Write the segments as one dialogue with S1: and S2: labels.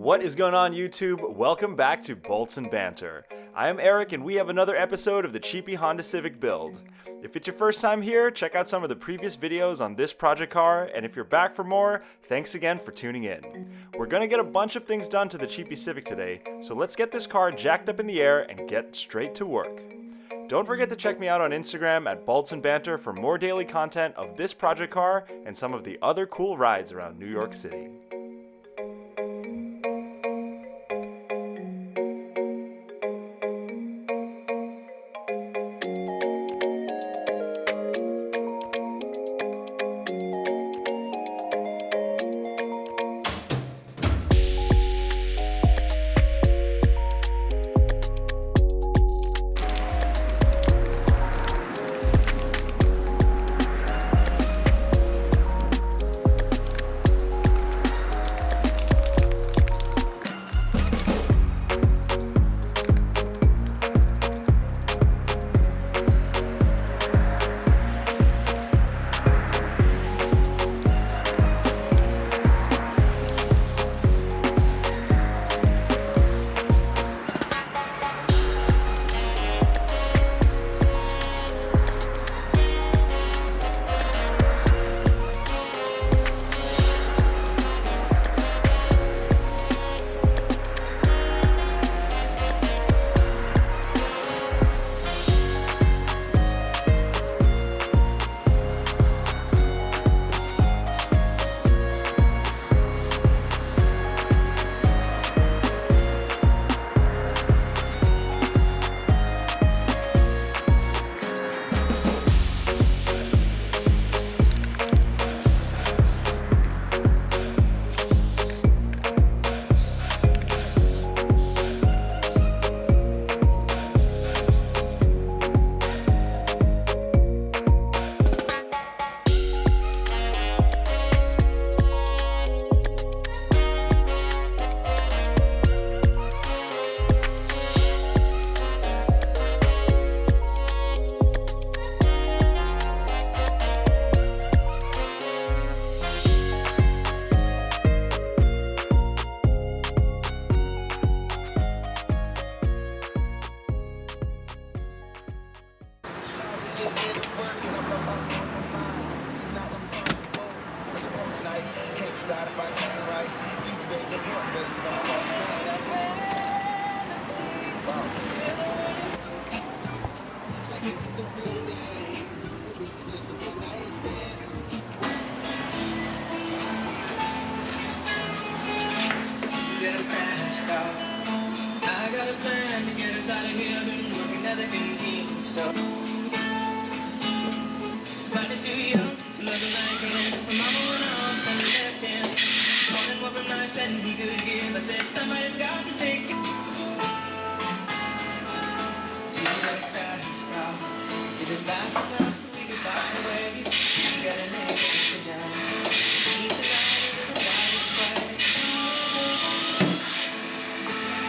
S1: What is going on, YouTube? Welcome back to Bolts and Banter. I am Eric and we have another episode of the Cheapie Honda Civic build. If it's your first time here, check out some of the previous videos on this project car, and if you're back for more, thanks again for tuning in. We're gonna get a bunch of things done to the Cheapie Civic today, so let's get this car jacked up in the air and get straight to work. Don't forget to check me out on Instagram at Bolts and Banter for more daily content of this project car and some of the other cool rides around New York City.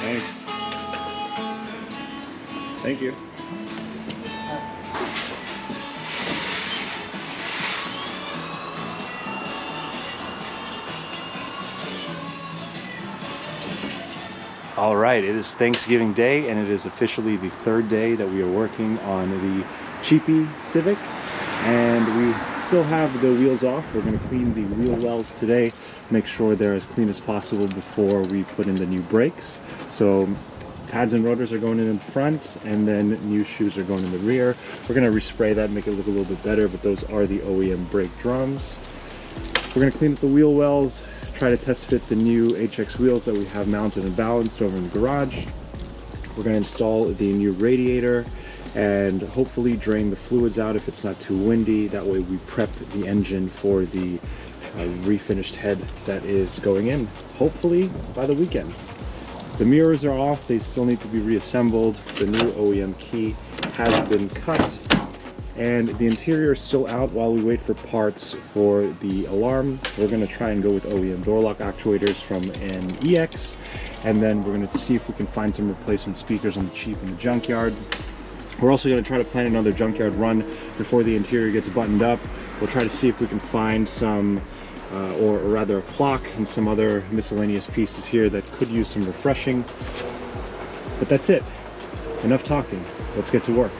S2: Thanks. Thank you. All right, it is Thanksgiving Day, and it is officially the third day that we are working on the Cheapie Civic, and we still have the wheels off. We're going to clean the wheel wells today, make sure they're as clean as possible before we put in the new brakes. So pads and rotors are going in the front, and then new shoes are going in the rear. We're going to respray that and make it look a little bit better, but those are the OEM brake drums. We're going to clean up the wheel wells, try to test fit the new HX wheels that we have mounted and balanced over in the garage. We're going to install the new radiator and hopefully drain the fluids out if it's not too windy. That way we prep the engine for the refinished head that is going in, hopefully by the weekend. The mirrors are off, they still need to be reassembled. The new OEM key has been cut, and the interior is still out while we wait for parts for the alarm. We're going to try and go with OEM door lock actuators from an EX, and then we're going to see if we can find some replacement speakers on the cheap in the Junkyard. We're also going to try to plan another Junkyard run before the interior gets buttoned up. We'll try to see if we can find some or rather a clock and some other miscellaneous pieces here that could use some refreshing. But that's it. Enough talking. Let's get to work.